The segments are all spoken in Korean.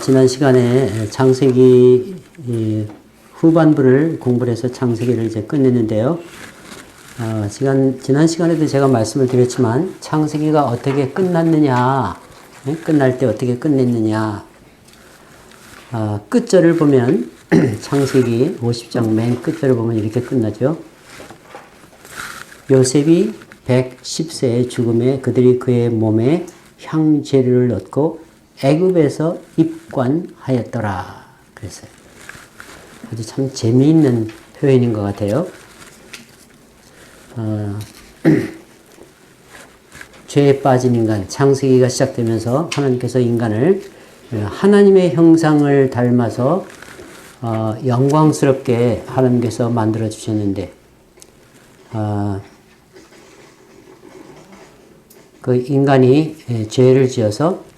지난 시간에 창세기 후반부를 공부를 해서 창세기를 이제 끝냈는데요. 지난 시간에도 제가 말씀을 드렸지만 창세기가 어떻게 끝났느냐, 끝날 때 어떻게 끝냈느냐. 끝절을 보면 창세기 50장 맨 끝절을 보면 이렇게 끝나죠. 요셉이 110세의 죽음에 그들이 그의 몸에 향재료를 넣고 애굽에서 입관하였더라. 그랬어요. 아주 참 재미있는 표현인 것 같아요. 죄에 빠진 인간, 창세기가 시작되면서 하나님께서 인간을 하나님의 형상을 닮아서 영광스럽게 하나님께서 만들어 주셨는데, 그 인간이 죄를 지어서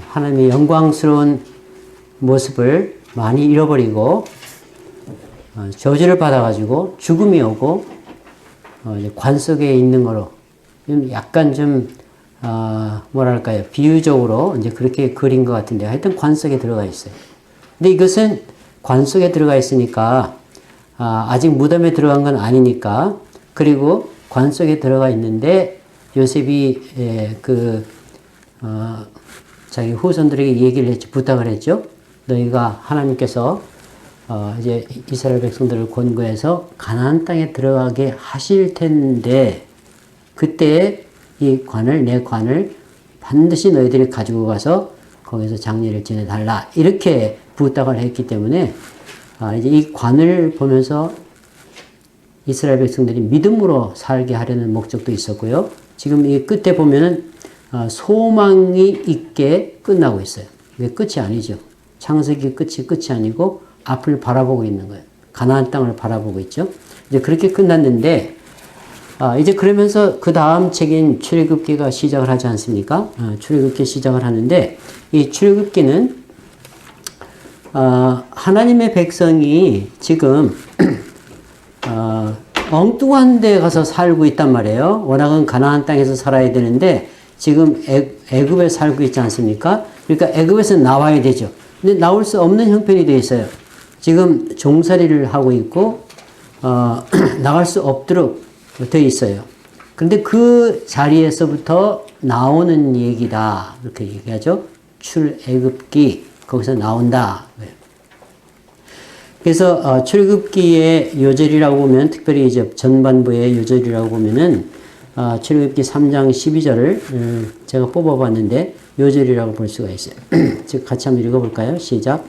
하나님의 영광스러운 모습을 많이 잃어버리고 저주를 받아가지고 죽음이 오고 관 속에 있는 거로 약간 좀 뭐랄까요, 비유적으로 이제 그렇게 그린 것 같은데 하여튼 관 속에 들어가 있어요. 근데 이것은 관 속에 들어가 있으니까 아직 무덤에 들어간 건 아니니까, 그리고 관 속에 들어가 있는데 요셉이 자기 후손들에게 얘기를 했죠. 부탁을 했죠. 너희가 하나님께서 이제 이스라엘 백성들을 권고해서 가나안 땅에 들어가게 하실 텐데, 그때 이 관을, 내 관을 반드시 너희들이 가지고 가서 거기서 장례를 지내달라, 이렇게 부탁을 했기 때문에 이제 이 관을 보면서 이스라엘 백성들이 믿음으로 살게 하려는 목적도 있었고요. 지금 이 끝에 보면은 소망이 있게 끝나고 있어요. 이게 끝이 아니죠. 창세기 끝이 아니고 앞을 바라보고 있는 거예요. 가나안 땅을 바라보고 있죠. 이제 그렇게 끝났는데, 이제 그러면서 그 다음 책인 출애굽기가 시작을 하지 않습니까? 출애굽기 시작을 하는데, 이 출애굽기는 하나님의 백성이 지금 엉뚱한 데 가서 살고 있단 말이에요. 워낙은 가나안 땅에서 살아야 되는데 지금 애굽에 살고 있지 않습니까? 그러니까 애굽에서 나와야 되죠. 근데 나올 수 없는 형편이 되어 있어요. 지금 종살이를 하고 있고 나갈 수 없도록 되어 있어요. 그런데 그 자리에서부터 나오는 얘기다, 이렇게 얘기하죠. 출애굽기, 거기서 나온다. 그래서 출애굽기의 요절이라고 보면, 특별히 이제 전반부의 요절이라고 보면은 출애굽기 3장 12절을 제가 뽑아봤는데 요절이라고 볼 수가 있어요. 즉 같이 한번 읽어볼까요? 시작.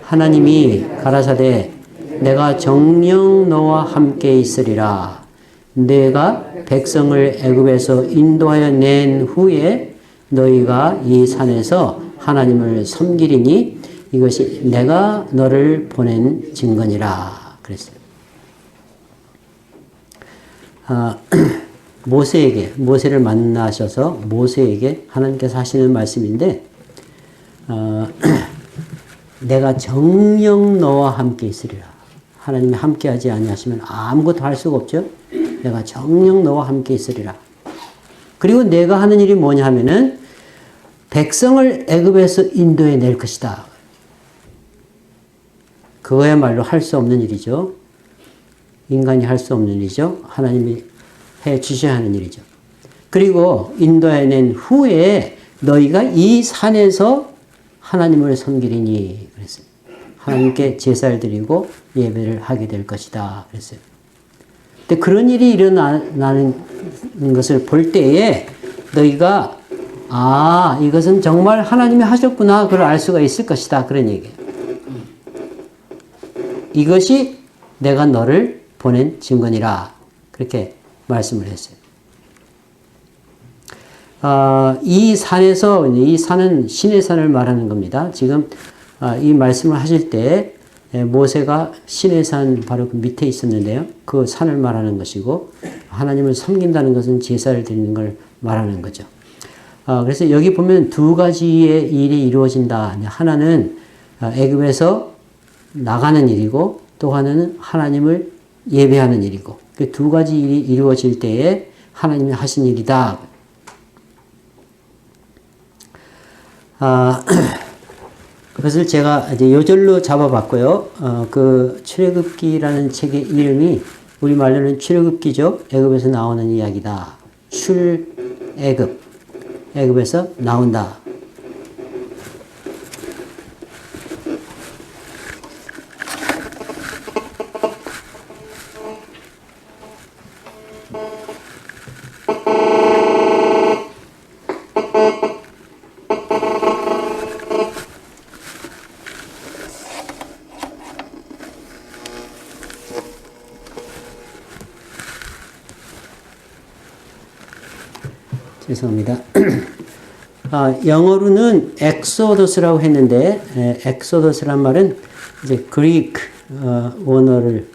하나님이 가라사대 내가 정녕 너와 함께 있으리라. 내가 백성을 애굽에서 인도하여 낸 후에 너희가 이 산에서 하나님을 섬기리니 이것이 내가 너를 보낸 증거니라. 그랬어요. 모세를 만나셔서 모세에게 하나님께서 하시는 말씀인데, 내가 정녕 너와 함께 있으리라. 하나님이 함께 하지 아니하시면 아무것도 할 수가 없죠. 내가 정녕 너와 함께 있으리라. 그리고 내가 하는 일이 뭐냐 하면은 백성을 애굽에서 인도해 낼 것이다. 그거야말로 할 수 없는 일이죠. 인간이 할 수 없는 일이죠. 하나님이 해 주셔야 하는 일이죠. 그리고 인도해낸 후에 너희가 이 산에서 하나님을 섬기리니 그랬어요. 하나님께 제사를 드리고 예배를 하게 될 것이다 그랬어요. 근데 그런 일이 일어나는 것을 볼 때에 너희가 이것은 정말 하나님이 하셨구나, 그걸 알 수가 있을 것이다, 그런 얘기예요. 이것이 내가 너를 보낸 증거니라, 그렇게 말씀을 했어요. 이 산에서, 이 산은 신의 산을 말하는 겁니다. 지금 이 말씀을 하실 때 모세가 신의 산 바로 그 밑에 있었는데요. 그 산을 말하는 것이고, 하나님을 섬긴다는 것은 제사를 드리는 걸 말하는 거죠. 그래서 여기 보면 두 가지의 일이 이루어진다. 하나는 애굽에서 나가는 일이고, 또 하나는 하나님을 예배하는 일이고, 그 두 가지 일이 이루어질 때에 하나님이 하신 일이다. 그것을 제가 이제 요절로 잡아봤고요. 그 출애굽기라는 책의 이름이 우리말로는 출애굽기죠. 애굽에서 나오는 이야기다. 출애굽. 애굽에서 나온다. 죄송합니다. 영어로는 엑소더스라고 했는데, 엑소더스란 말은 이제 그리크 원어를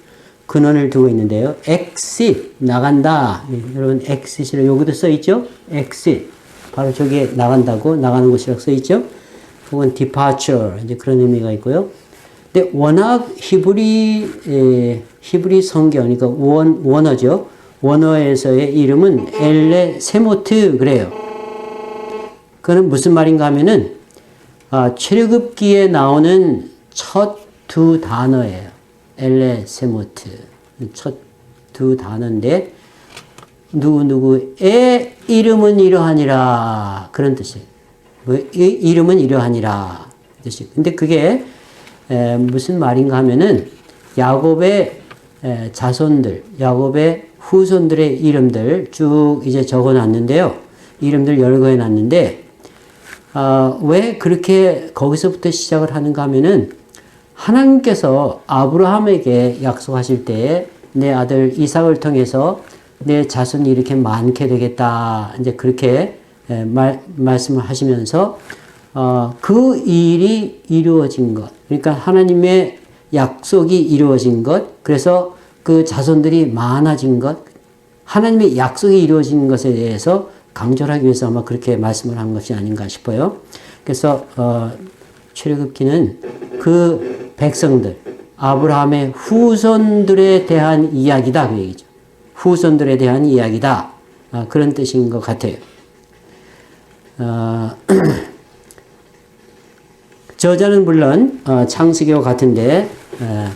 근원을 두고 있는데요. exit 나간다. 여러분 exit이라고 여기도 써 있죠? exit 바로 저기에 나간다고 나가는 곳이라고 써 있죠? 혹은 departure 이제 그런 의미가 있고요. 근데 워낙 히브리 성경 그러니까 원어죠. 원어에서의 이름은 엘레 세모트 그래요. 그는 무슨 말인가 하면은 출애굽기에 나오는 첫 두 단어예요. 엘레 세모트 첫 두 단어인데 누구누구의 이름은 이러하니라 그런 뜻이에요. 이름은 이러하니라 뜻이. 근데 그게 무슨 말인가 하면은 야곱의 자손들, 야곱의 후손들의 이름들 쭉 이제 적어놨는데요. 이름들 열거해놨는데 왜 그렇게 거기서부터 시작을 하는가 하면은 하나님께서 아브라함에게 약속하실 때에 내 아들 이삭을 통해서 내 자손이 이렇게 많게 되겠다. 이제 그렇게 말씀을 하시면서 그 일이 이루어진 것. 그러니까 하나님의 약속이 이루어진 것. 그래서 그 자손들이 많아진 것. 하나님의 약속이 이루어진 것에 대해서 강조를 하기 위해서 아마 그렇게 말씀을 한 것이 아닌가 싶어요. 그래서 출애굽기는 그 백성들, 아브라함의 후손들에 대한 이야기다 그 얘기죠. 후손들에 대한 이야기다. 그런 뜻인 것 같아요. 저자는 물론 창세기와 같은데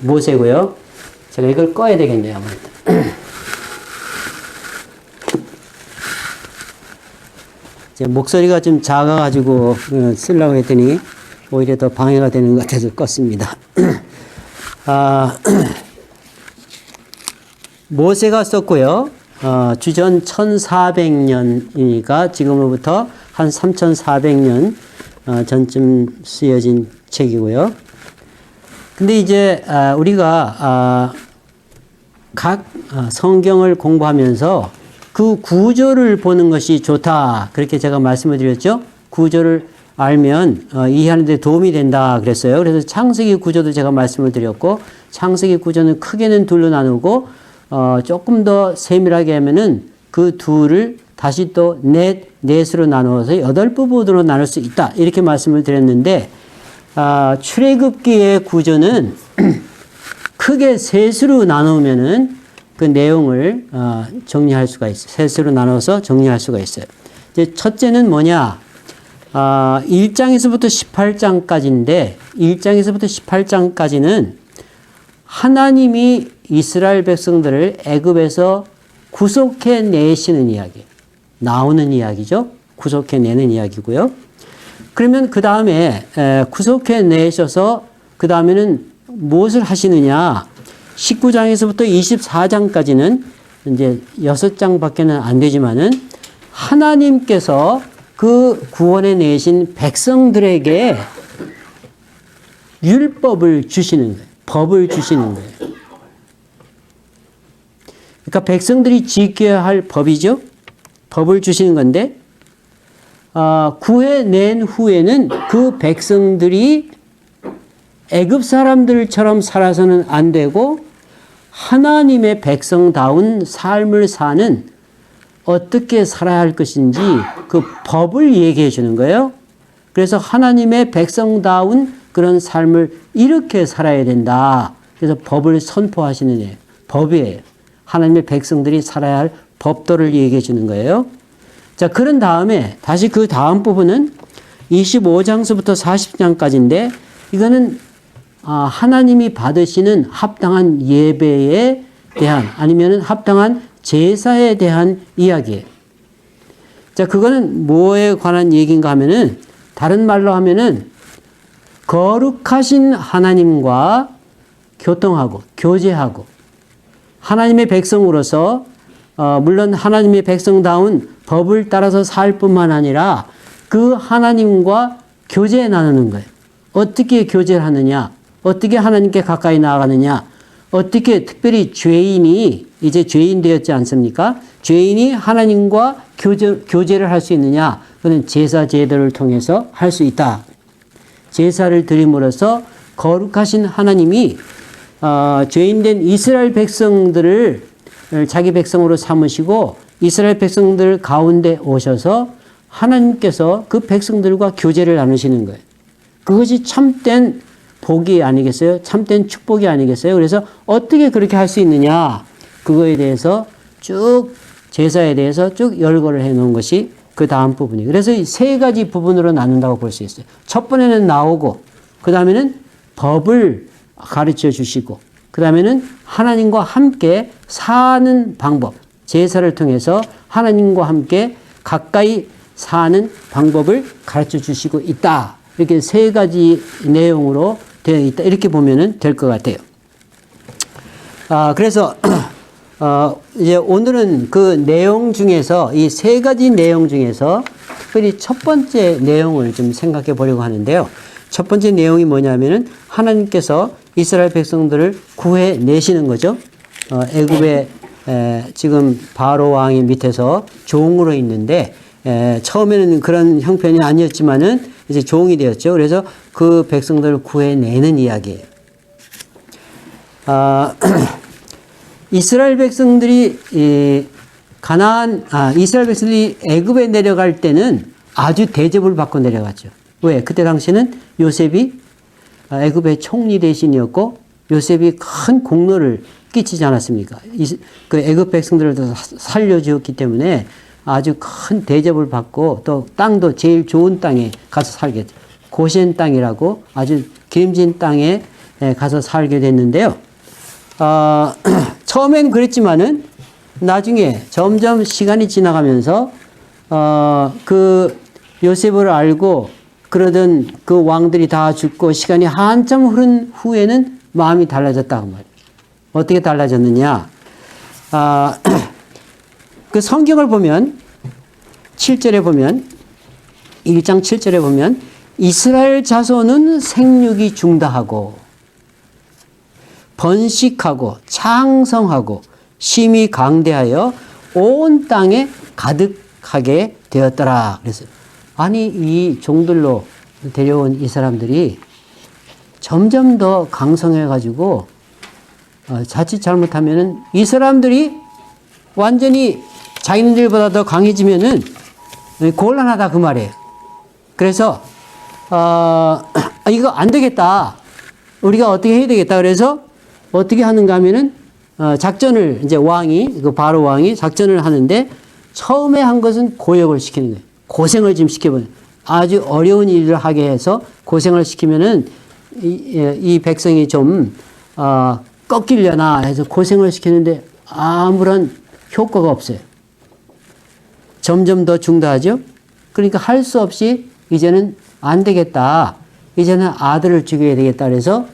모세고요. 제가 이걸 꺼야 되겠네요. 목소리가 좀 작아가지고 쓰려고 했더니 오히려 더 방해가 되는 것 같아서 껐습니다. 모세가 썼고요. 주전 1400년이니까 지금으로부터 한 3400년 전쯤 쓰여진 책이고요. 근데 이제 우리가 각 성경을 공부하면서 그 구조를 보는 것이 좋다. 그렇게 제가 말씀을 드렸죠. 구조를 알면 이해하는 데 도움이 된다 그랬어요. 그래서 창세기 구조도 제가 말씀을 드렸고 창세기 구조는 크게는 둘로 나누고 조금 더 세밀하게 하면은 그 둘을 다시 또 넷으로 나누어서 8부분으로 나눌 수 있다. 이렇게 말씀을 드렸는데 출애굽기의 구조는 크게 셋으로 나누면은 그 내용을 정리할 수가 있어요. 셋으로 나눠서 정리할 수가 있어요. 이제 첫째는 뭐냐? 1장에서부터 18장까지인데 1장에서부터 18장까지는 하나님이 이스라엘 백성들을 애굽에서 구속해 내시는 이야기, 나오는 이야기죠. 구속해 내는 이야기고요. 그러면 그 다음에 구속해 내셔서 그 다음에는 무엇을 하시느냐? 19장에서부터 24장까지는 이제 6장밖에는 안 되지만은 하나님께서 그 구원해 내신 백성들에게 율법을 주시는 거예요. 법을 주시는 거예요. 그러니까 백성들이 지켜야 할 법이죠. 법을 주시는 건데 구해낸 후에는 그 백성들이 애굽 사람들처럼 살아서는 안 되고 하나님의 백성다운 삶을 사는 어떻게 살아야 할 것인지 그 법을 얘기해 주는 거예요. 그래서 하나님의 백성다운 그런 삶을 이렇게 살아야 된다. 그래서 법을 선포하시는 애, 법이에요. 하나님의 백성들이 살아야 할 법도를 얘기해 주는 거예요. 자, 그런 다음에 다시 그 다음 부분은 25장서부터 40장까지인데 이거는 하나님이 받으시는 합당한 예배에 대한 아니면 합당한 제사에 대한 이야기예요. 자, 그거는 뭐에 관한 얘기인가 하면은 다른 말로 하면은 거룩하신 하나님과 교통하고 교제하고 하나님의 백성으로서 물론 하나님의 백성다운 법을 따라서 살 뿐만 아니라 그 하나님과 교제 나누는 거예요. 어떻게 교제를 하느냐? 어떻게 하나님께 가까이 나아가느냐? 어떻게 특별히 죄인이 이제 죄인 되었지 않습니까? 죄인이 하나님과 교제를 할 수 있느냐? 그는 제사 제도를 통해서 할 수 있다. 제사를 드림으로써 거룩하신 하나님이 죄인된 이스라엘 백성들을 자기 백성으로 삼으시고 이스라엘 백성들 가운데 오셔서 하나님께서 그 백성들과 교제를 나누시는 거예요. 그것이 참된 복이 아니겠어요? 참된 축복이 아니겠어요? 그래서 어떻게 그렇게 할 수 있느냐? 그거에 대해서 쭉 제사에 대해서 쭉 열거를 해 놓은 것이 그 다음 부분이에요. 그래서 이 세 가지 부분으로 나눈다고 볼 수 있어요. 첫 번에는 나오고 그 다음에는 법을 가르쳐 주시고 그 다음에는 하나님과 함께 사는 방법, 제사를 통해서 하나님과 함께 가까이 사는 방법을 가르쳐 주시고 있다. 이렇게 세 가지 내용으로 되어 있다. 이렇게 보면 될 것 같아요. 그래서 이제 오늘은 그 내용 중에서 이 세 가지 내용 중에서 특별히 첫 번째 내용을 좀 생각해 보려고 하는데요. 첫 번째 내용이 뭐냐면은 하나님께서 이스라엘 백성들을 구해내시는 거죠. 애굽에 지금 바로 왕이 밑에서 종으로 있는데 처음에는 그런 형편이 아니었지만은 이제 종이 되었죠. 그래서 그 백성들을 구해내는 이야기예요. 이스라엘 백성들이 이스라엘 백성들이 애굽에 내려갈 때는 아주 대접을 받고 내려갔죠. 왜? 그때 당시는 요셉이 애굽의 총리 대신이었고 요셉이 큰 공로를 끼치지 않았습니까? 그 애굽 백성들을 살려주었기 때문에 아주 큰 대접을 받고 또 땅도 제일 좋은 땅에 가서 살게 됐죠. 고센 땅이라고 아주 기름진 땅에 가서 살게 됐는데요. 처음엔 그랬지만은 나중에 점점 시간이 지나가면서 그 요셉을 알고 그러던 그 왕들이 다 죽고 시간이 한참 흐른 후에는 마음이 달라졌다고 말이에요. 어떻게 달라졌느냐? 그 성경을 보면 7절에 보면 1장 7절에 보면 이스라엘 자손은 생육이 중다하고 번식하고 창성하고 심히 강대하여 온 땅에 가득하게 되었더라. 그래서 아니 이 종들로 데려온 이 사람들이 점점 더 강성해 가지고 자칫 잘못하면은 이 사람들이 완전히 자기들보다 더 강해지면은 곤란하다 그 말이에요. 그래서 이거 안 되겠다. 우리가 어떻게 해야 되겠다. 그래서 어떻게 하는가 하면은 작전을 이제 왕이 그 바로 왕이 작전을 하는데 처음에 한 것은 고역을 시키는 거예요. 고생을 좀 시켜보는 아주 어려운 일을 하게 해서 고생을 시키면은 이 백성이 좀 꺾이려나 해서 고생을 시키는데 아무런 효과가 없어요. 점점 더 중다하죠. 그러니까 할 수 없이 이제는 안 되겠다. 이제는 아들을 죽여야 되겠다. 그래서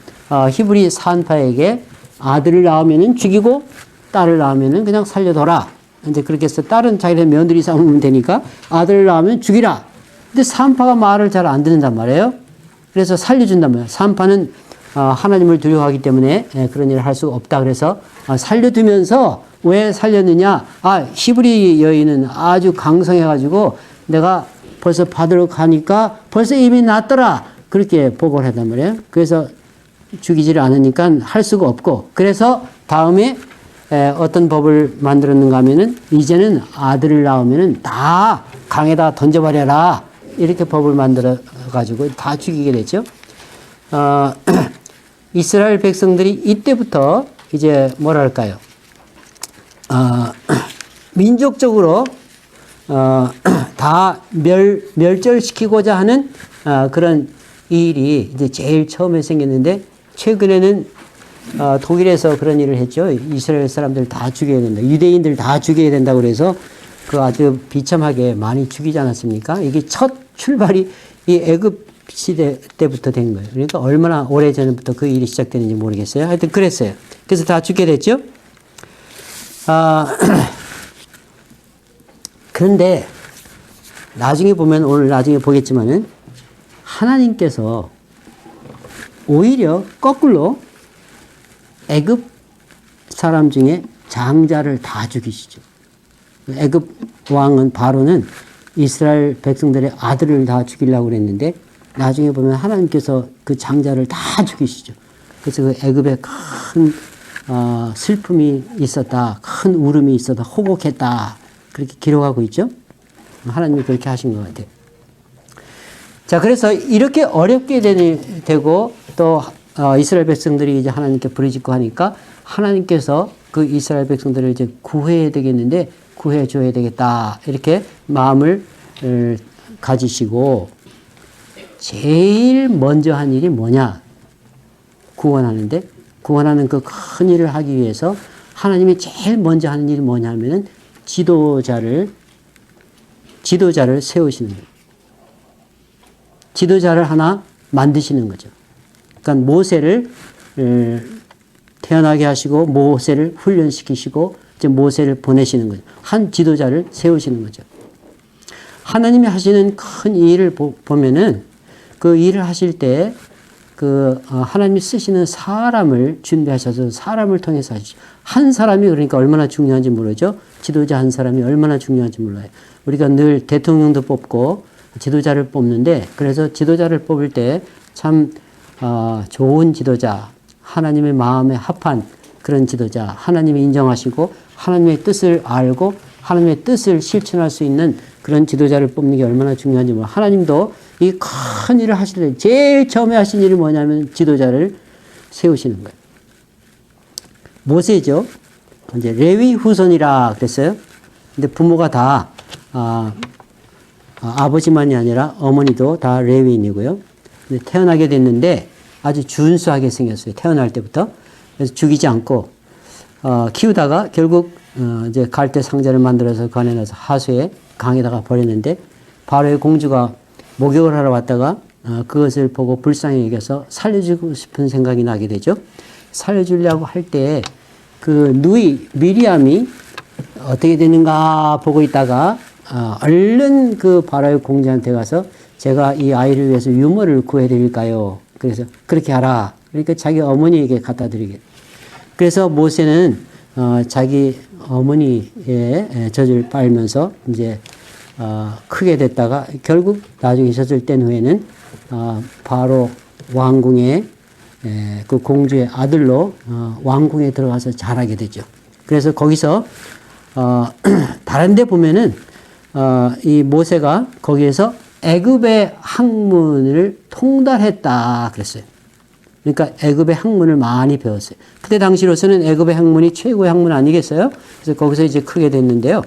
히브리 산파에게 아들을 낳으면은 죽이고 딸을 낳으면은 그냥 살려둬라. 이제 그렇게 해서 딸은 자기네 며느리 삼으면 되니까 아들을 낳으면 죽이라. 근데 산파가 말을 잘 안 듣는단 말이에요. 그래서 살려준단 말이에요. 산파는 하나님을 두려워하기 때문에 그런 일을 할 수가 없다. 그래서 살려두면서 왜 살렸느냐? 히브리 여인은 아주 강성해가지고 내가 벌써 받으러 가니까 벌써 이미 났더라. 그렇게 보고를 하단 말이에요. 그래서 죽이지를 않으니까 할 수가 없고 그래서 다음에 어떤 법을 만들었는가 하면은 이제는 아들을 낳으면은 다 강에다 던져버려라. 이렇게 법을 만들어 가지고 다 죽이게 됐죠. 이스라엘 백성들이 이때부터 이제 뭐랄까요? 민족적으로 다 멸절시키고자 하는 그런 이 일이 이제 제일 처음에 생겼는데 최근에는 독일에서 그런 일을 했죠. 이스라엘 사람들 다 죽여야 된다. 유대인들 다 죽여야 된다고 그래서 그 아주 비참하게 많이 죽이지 않았습니까? 이게 첫 출발이 이 애굽 시대 때부터 된 거예요. 그러니까 얼마나 오래 전부터 그 일이 시작되는지 모르겠어요. 하여튼 그랬어요. 그래서 다 죽게 됐죠. 그런데 나중에 보면 오늘 나중에 보겠지만은 하나님께서 오히려 거꾸로 애굽 사람 중에 장자를 다 죽이시죠. 애굽 왕은 바로는 이스라엘 백성들의 아들을 다 죽이려고 그랬는데 나중에 보면 하나님께서 그 장자를 다 죽이시죠. 그래서 그 애굽에 큰 슬픔이 있었다. 큰 울음이 있었다. 호곡했다. 그렇게 기록하고 있죠. 하나님이 그렇게 하신 것 같아요. 자, 그래서 이렇게 어렵게 되고 또 이스라엘 백성들이 이제 하나님께 부르짖고 하니까 하나님께서 그 이스라엘 백성들을 이제 구해야 되겠는데 구해 줘야 되겠다. 이렇게 마음을 가지시고 제일 먼저 한 일이 뭐냐? 구원하는데 구원하는 그 큰 일을 하기 위해서 하나님이 제일 먼저 하는 일이 뭐냐면은 지도자를 세우시는 거예요. 지도자를 하나 만드시는 거죠. 그러니까 모세를 태어나게 하시고 모세를 훈련시키시고 이제 모세를 보내시는 거죠. 한 지도자를 세우시는 거죠. 하나님이 하시는 큰 일을 보면은 그 일을 하실 때 그 하나님이 쓰시는 사람을 준비하셔서 사람을 통해서 하시죠. 한 사람이 그러니까 얼마나 중요한지 모르죠. 지도자 한 사람이 얼마나 중요한지 몰라요. 우리가 늘 대통령도 뽑고 지도자를 뽑는데 그래서 지도자를 뽑을 때 참 좋은 지도자, 하나님의 마음에 합한 그런 지도자, 하나님이 인정하시고 하나님의 뜻을 알고 하나님의 뜻을 실천할 수 있는 그런 지도자를 뽑는 게 얼마나 중요한지 몰라요. 하나님도 이 큰 일을 하실 때 제일 처음에 하신 일이 뭐냐면 지도자를 세우시는 거예요. 모세죠. 이제 레위 후손이라 그랬어요. 근데 부모가 다 아버지만이 아니라 어머니도 다 레위인이고요. 근데 태어나게 됐는데 아주 준수하게 생겼어요. 태어날 때부터. 그래서 죽이지 않고 키우다가 결국 이제 갈대 상자를 만들어서 그 안에 넣어서 하수에 강에다가 버렸는데 바로의 공주가 목욕을 하러 왔다가 그것을 보고 불쌍히 여겨서 살려주고 싶은 생각이 나게 되죠. 살려주려고 할 때 그 누이 미리암이 어떻게 되는가 보고 있다가 얼른 그 바로의 공주한테 가서 제가 이 아이를 위해서 유모를 구해드릴까요? 그래서 그렇게 하라. 그러니까 자기 어머니에게 갖다 드리게. 그래서 모세는 자기 어머니의 젖을 빨면서 이제 크게 됐다가 결국 나중에 젖을 뗀 후에는 바로 왕궁의 그 공주의 아들로 왕궁에 들어가서 자라게 되죠. 그래서 거기서 다른 데 보면은 이 모세가 거기에서 애굽의 학문을 통달했다 그랬어요. 그러니까 애굽의 학문을 많이 배웠어요. 그때 당시로서는 애굽의 학문이 최고의 학문 아니겠어요? 그래서 거기서 이제 크게 됐는데요.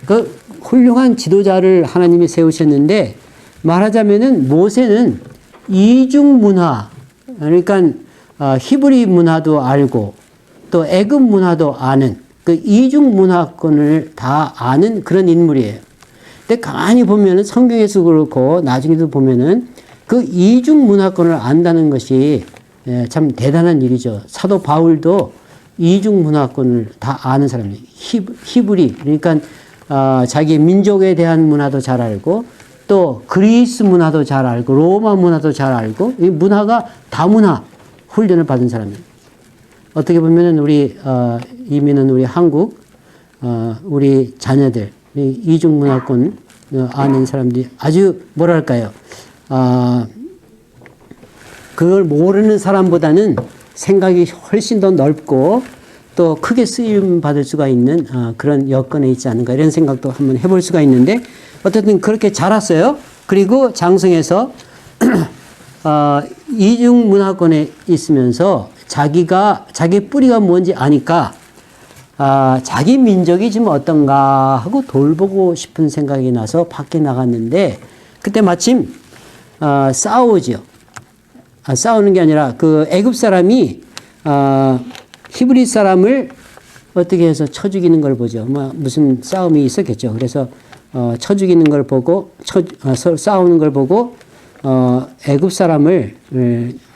그 훌륭한 지도자를 하나님이 세우셨는데 말하자면은 모세는 이중 문화, 그러니까 히브리 문화도 알고 또 애굽 문화도 아는 그 이중 문화권을 다 아는 그런 인물이에요. 근데 가만히 보면은 성경에서 그렇고 나중에도 보면은 그 이중 문화권을 안다는 것이 참 대단한 일이죠. 사도 바울도 이중 문화권을 다 아는 사람이에요. 히브리, 그러니까 자기 민족에 대한 문화도 잘 알고 또 그리스 문화도 잘 알고 로마 문화도 잘 알고 이 문화가 다문화 훈련을 받은 사람이에요. 어떻게 보면은 우리 이민은 우리 한국 우리 자녀들 이중 문화권 아는 사람들이 아주 뭐랄까요? 그걸 모르는 사람보다는 생각이 훨씬 더 넓고 또 크게 쓰임 받을 수가 있는 그런 여건에 있지 않은가 이런 생각도 한번 해볼 수가 있는데 어쨌든 그렇게 자랐어요. 그리고 장성에서 이중 문화권에 있으면서 자기 뿌리가 뭔지 아니까 자기 민족이 지금 어떤가 하고 돌보고 싶은 생각이 나서 밖에 나갔는데 그때 마침 싸우죠. 싸우는 게 아니라 그 애굽 사람이 히브리 사람을 어떻게 해서 쳐 죽이는 걸 보죠. 무슨 싸움이 있었겠죠. 그래서 쳐 죽이는 걸 보고 싸우는 걸 보고 애굽 사람을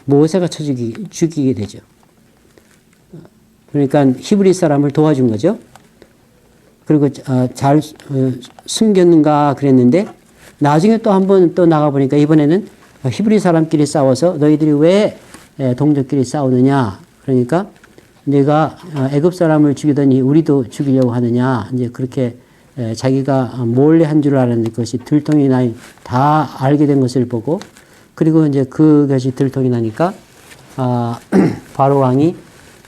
모세가 쳐 죽이게 되죠. 그러니까 히브리 사람을 도와준 거죠. 그리고 잘 숨겼는가 그랬는데 나중에 또 한 번 또 나가보니까 이번에는 히브리 사람끼리 싸워서 너희들이 왜 동족끼리 싸우느냐. 그러니까 내가 애굽 사람을 죽이더니 우리도 죽이려고 하느냐. 이제 그렇게 자기가 몰래 한 줄 알았는데 그것이 들통이 나니 다 알게 된 것을 보고 그리고 이제 그것이 들통이 나니까 바로 왕이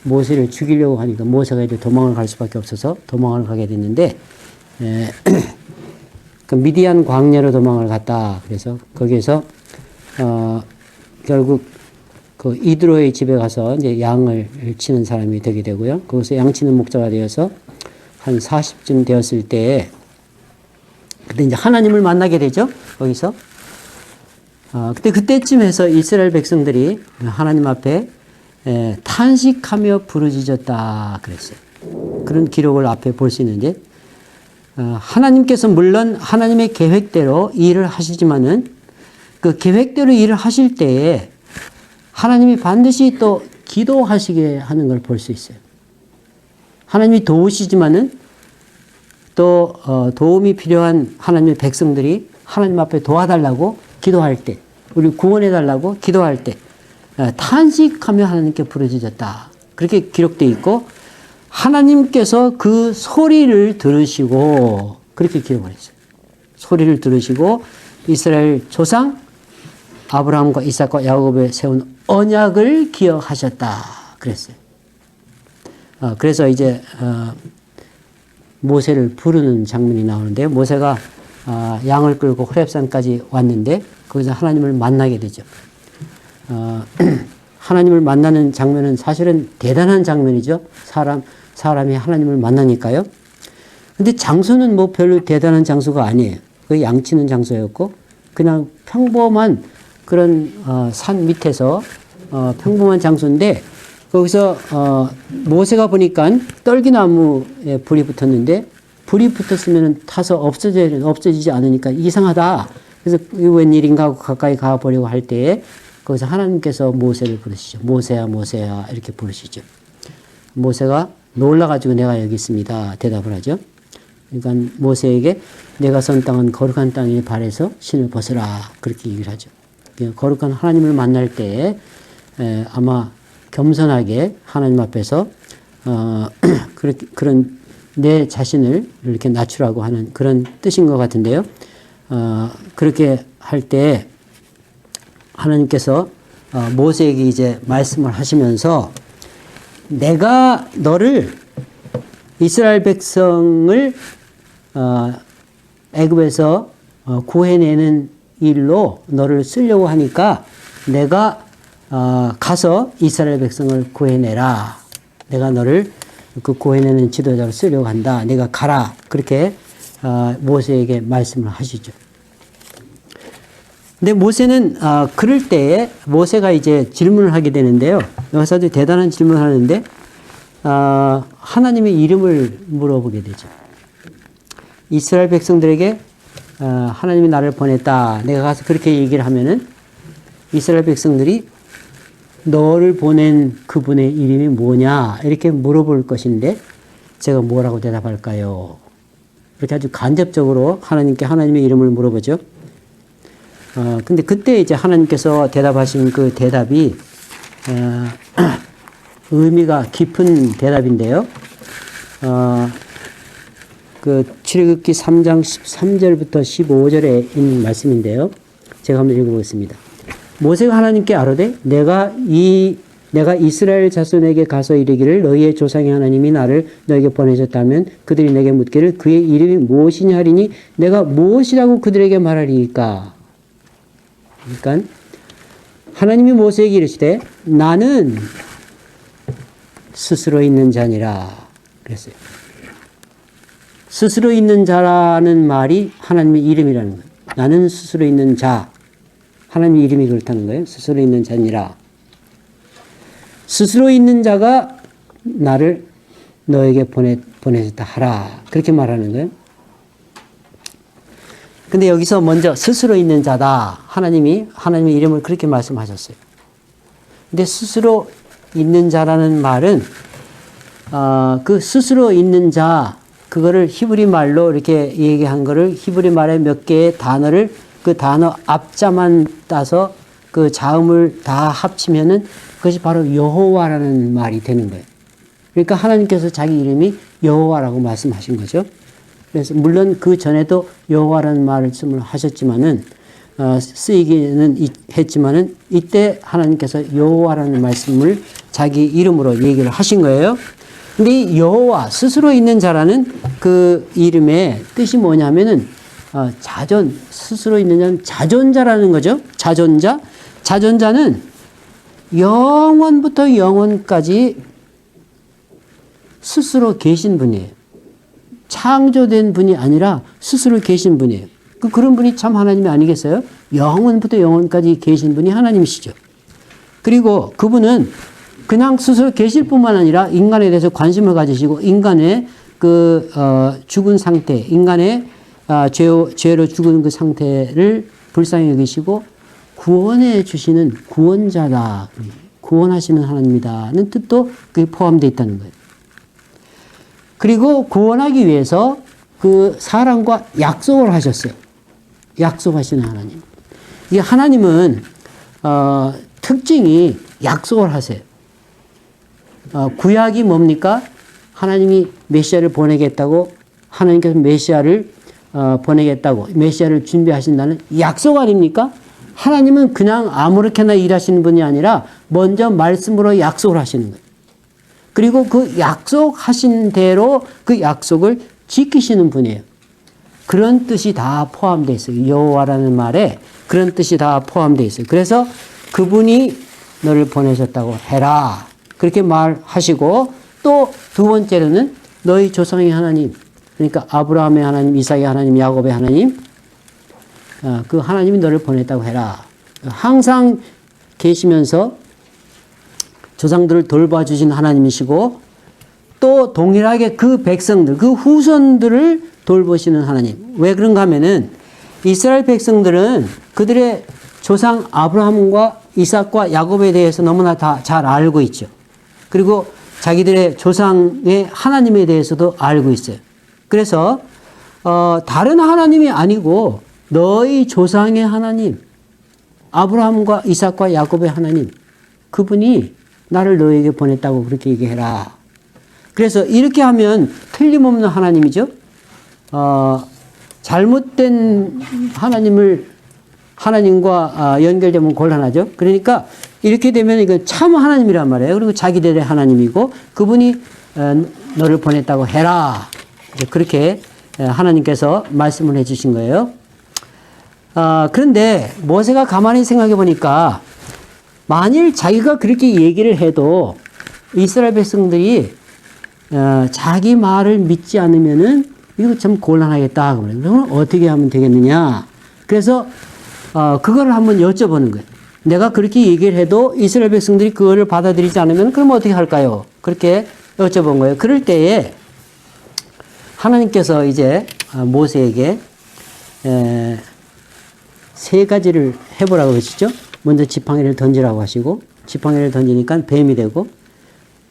모세를 죽이려고 하니까 모세가 이제 도망을 갈 수밖에 없어서 도망을 가게 됐는데 그 미디안 광야로 도망을 갔다. 그래서 거기에서 결국 그 이드로의 집에 가서 이제 양을 치는 사람이 되게 되고요. 거기서 양 치는 목자가 되어서 한 40쯤 되었을 때에 그때 이제 하나님을 만나게 되죠. 거기서. 그때쯤 해서 이스라엘 백성들이 하나님 앞에 탄식하며 부르짖었다 그랬어요. 그런 기록을 앞에 볼 수 있는데 하나님께서 물론 하나님의 계획대로 일을 하시지만은 그 계획대로 일을 하실 때에 하나님이 반드시 또 기도하시게 하는 걸 볼 수 있어요. 하나님이 도우시지만은 또 도움이 필요한 하나님의 백성들이 하나님 앞에 도와달라고 기도할 때, 우리 구원해달라고 기도할 때 탄식하며 하나님께 부르짖었다. 그렇게 기록되어 있고 하나님께서 그 소리를 들으시고 그렇게 기록을 했어요. 소리를 들으시고 이스라엘 조상 아브라함과 이삭과 야곱에 세운 언약을 기억하셨다. 그랬어요. 그래서 이제 모세를 부르는 장면이 나오는데 모세가 양을 끌고 호렙산까지 왔는데 거기서 하나님을 만나게 되죠. 하나님을 만나는 장면은 사실은 대단한 장면이죠. 사람이 하나님을 만나니까요. 근데 장소는 뭐 별로 대단한 장소가 아니에요. 그 양치는 장소였고 그냥 평범한 그런 산 밑에서 평범한 장소인데 거기서 모세가 보니까 떨기나무에 불이 붙었는데 불이 붙었으면 타서 없어지지 않으니까 이상하다. 그래서 이거 웬일인가 하고 가까이 가보려고 할 때에 거기서 하나님께서 모세를 부르시죠. 모세야 모세야 이렇게 부르시죠. 모세가 놀라가지고 내가 여기 있습니다. 대답을 하죠. 그러니까 모세에게 내가 선 땅은 거룩한 땅에 발에서 신을 벗으라. 그렇게 얘기를 하죠. 거룩한 하나님을 만날 때 아마 겸손하게 하나님 앞에서 그런 내 자신을 이렇게 낮추라고 하는 그런 뜻인 것 같은데요. 그렇게 할 때 하나님께서 모세에게 이제 말씀을 하시면서 내가 너를 이스라엘 백성을 애굽에서 구해내는 일로 너를 쓰려고 하니까 내가 가서 이스라엘 백성을 구해내라. 내가 너를 그 구해내는 지도자로 쓰려고 한다. 내가 가라. 그렇게 모세에게 말씀을 하시죠. 근데 모세는 그럴 때에 모세가 이제 질문을 하게 되는데요. 여기서 아주 대단한 질문을 하는데 하나님의 이름을 물어보게 되죠. 이스라엘 백성들에게 하나님이 나를 보냈다. 내가 가서 그렇게 얘기를 하면은 이스라엘 백성들이 너를 보낸 그분의 이름이 뭐냐 이렇게 물어볼 것인데 제가 뭐라고 대답할까요? 이렇게 아주 간접적으로 하나님께 하나님의 이름을 물어보죠. 근데 그때 이제 하나님께서 대답하신 그 대답이 의미가 깊은 대답인데요. 그 출애굽기 3장 13절부터 15절에 있는 말씀인데요. 제가 한번 읽어보겠습니다. 모세가 하나님께 아뢰되 내가 이스라엘 자손에게 가서 이르기를 너희의 조상의 하나님이 나를 너에게 보내셨다면 그들이 내게 묻기를 그의 이름이 무엇이냐 하리니 내가 무엇이라고 그들에게 말하리이까. 그러니까 하나님이 모세에게 이르시되 나는 스스로 있는 자니라 그랬어요. 스스로 있는 자라는 말이 하나님의 이름이라는 거예요. 나는 스스로 있는 자. 하나님 이름이 그렇다는 거예요. 스스로 있는 자니라. 스스로 있는 자가 나를 너에게 보내셨다 하라. 그렇게 말하는 거예요. 근데 여기서 먼저 스스로 있는 자다. 하나님의 이름을 그렇게 말씀하셨어요. 근데 스스로 있는 자라는 말은, 그 스스로 있는 자, 그거를 히브리 말로 이렇게 얘기한 거를 히브리 말의 몇 개의 단어를 그 단어 앞자만 따서 그 자음을 다 합치면은 그것이 바로 여호와라는 말이 되는 거예요. 그러니까 하나님께서 자기 이름이 여호와라고 말씀하신 거죠. 그래서 물론 그 전에도 여호와라는 말씀을 하셨지만은 쓰이기는 했지만은 이때 하나님께서 여호와라는 말씀을 자기 이름으로 얘기를 하신 거예요. 근데 이 여호와 스스로 있는 자라는 그 이름의 뜻이 뭐냐면은 스스로 있는 자는 자존자라는 거죠. 자존자는 영원부터 영원까지 스스로 계신 분이에요. 창조된 분이 아니라 스스로 계신 분이에요. 그런 분이 참 하나님이 아니겠어요? 영원부터 영원까지 계신 분이 하나님이시죠. 그리고 그분은 그냥 스스로 계실 뿐만 아니라 인간에 대해서 관심을 가지시고 인간의 죽은 상태, 인간의 죄로 죽은 그 상태를 불쌍히 여기시고 구원해 주시는 구원자다. 구원하시는 하나님이다는 뜻도 그게 포함되어 있다는 거예요. 그리고 구원하기 위해서 그 사람과 약속을 하셨어요. 약속하시는 하나님. 이 하나님은 특징이 약속을 하세요. 구약이 뭡니까? 하나님이 메시아를 보내겠다고, 하나님께서 메시아를 보내겠다고, 메시아를 준비하신다는 약속 아닙니까? 하나님은 그냥 아무렇게나 일하시는 분이 아니라 먼저 말씀으로 약속을 하시는 거예요. 그리고 그 약속하신 대로 그 약속을 지키시는 분이에요. 그런 뜻이 다 포함되어 있어요. 여호와라는 말에 그런 뜻이 다 포함되어 있어요. 그래서 그분이 너를 보내셨다고 해라. 그렇게 말하시고 또 두 번째로는 너희 조상의 하나님, 그러니까 아브라함의 하나님, 이삭의 하나님, 야곱의 하나님, 그 하나님이 너를 보냈다고 해라. 항상 계시면서 조상들을 돌봐주신 하나님이시고 또 동일하게 그 백성들, 그 후손들을 돌보시는 하나님. 왜 그런가 하면은 이스라엘 백성들은 그들의 조상 아브라함과 이삭과 야곱에 대해서 너무나 다 잘 알고 있죠. 그리고 자기들의 조상의 하나님에 대해서도 알고 있어요. 그래서 다른 하나님이 아니고 너희 조상의 하나님, 아브라함과 이삭과 야곱의 하나님, 그분이 나를 너에게 보냈다고 그렇게 얘기해라. 그래서 이렇게 하면 틀림없는 하나님이죠. 잘못된 하나님과 연결되면 곤란하죠. 그러니까 이렇게 되면 이건 참 하나님이란 말이에요. 그리고 자기들의 하나님이고 그분이 너를 보냈다고 해라. 그렇게 하나님께서 말씀을 해주신 거예요. 그런데 모세가 가만히 생각해 보니까 만일 자기가 그렇게 얘기를 해도 이스라엘 백성들이 자기 말을 믿지 않으면은 이거 참 곤란하겠다. 그러면 어떻게 하면 되겠느냐. 그래서 그거를 한번 여쭤보는 거예요. 내가 그렇게 얘기를 해도 이스라엘 백성들이 그거를 받아들이지 않으면 그럼 어떻게 할까요? 그렇게 여쭤본 거예요. 그럴 때에 하나님께서 이제 모세에게 세 가지를 해보라고 하시죠. 먼저 지팡이를 던지라고 하시고 지팡이를 던지니까 뱀이 되고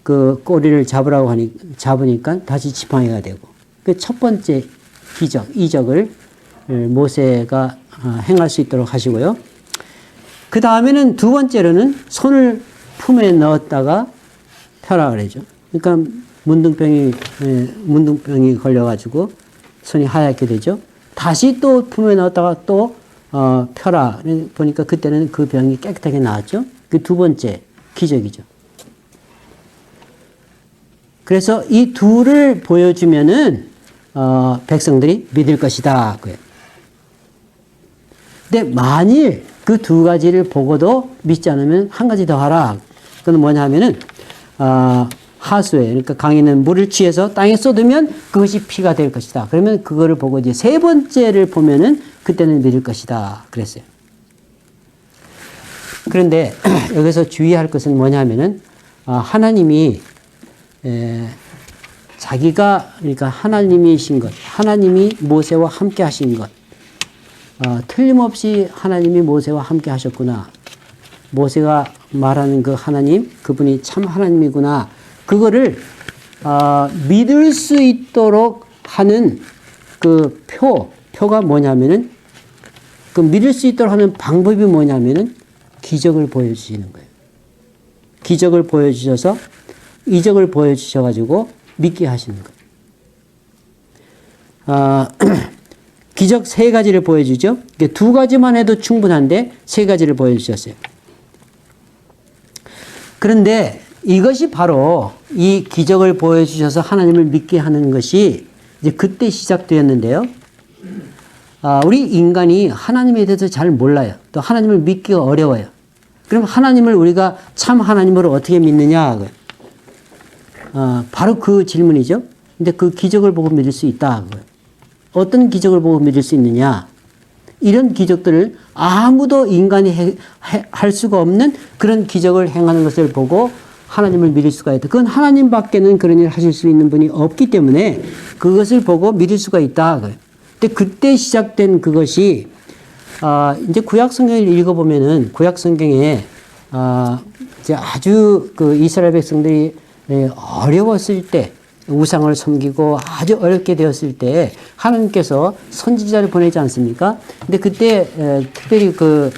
그 꼬리를 잡으니까 다시 지팡이가 되고 그 첫 번째 이적을 모세가 행할 수 있도록 하시고요. 그 다음에는 두 번째로는 손을 품에 넣었다가 펴라 그러죠. 그러니까 문둥병이 걸려가지고 손이 하얗게 되죠. 다시 또 품에 넣었다가 또 펴라. 보니까 그때는 그 병이 깨끗하게 나았죠. 그 두 번째 기적이죠. 그래서 이 둘을 보여주면은 백성들이 믿을 것이다. 근데 만일 그 두 가지를 보고도 믿지 않으면 한 가지 더 하라. 그건 뭐냐 하면은 하수에, 그러니까 강에 있는 물을 취해서 땅에 쏟으면 그것이 피가 될 것이다. 그러면 그거를 보고 이제 세 번째를 보면은 그때는 믿을 것이다. 그랬어요. 그런데 여기서 주의할 것은 뭐냐면은 하나님이 자기가 그러니까 하나님이신 것, 하나님이 모세와 함께 하신 것, 틀림없이 하나님이 모세와 함께 하셨구나. 모세가 말하는 그 하나님, 그분이 참 하나님이구나. 그거를 믿을 수 있도록 하는 그 표가 뭐냐면은 그 믿을 수 있도록 하는 방법이 뭐냐면은 기적을 보여주시는 거예요. 기적을 보여주셔서 이적을 보여주셔가지고 믿게 하시는 거예요. 기적 3가지를 보여주죠. 2가지만 해도 충분한데 3가지를 보여주셨어요. 그런데 이것이 바로 이 기적을 보여주셔서 하나님을 믿게 하는 것이 이제 그때 시작되었는데요. 우리 인간이 하나님에 대해서 잘 몰라요. 또 하나님을 믿기가 어려워요. 그럼 하나님을 우리가 참 하나님으로 어떻게 믿느냐? 바로 그 질문이죠. 근데 그 기적을 보고 믿을 수 있다. 어떤 기적을 보고 믿을 수 있느냐? 이런 기적들을 아무도 인간이 할 수가 없는 그런 기적을 행하는 것을 보고 하나님을 믿을 수가 있다. 그건 하나님밖에는 그런 일을 하실 수 있는 분이 없기 때문에 그것을 보고 믿을 수가 있다. 근데 그때 시작된 그것이 이제 구약 성경을 읽어보면은 구약 성경에 이제 아주 그 이스라엘 백성들이 어려웠을 때 우상을 섬기고 아주 어렵게 되었을 때 하나님께서 선지자를 보내지 않습니까? 근데 그때 특별히 그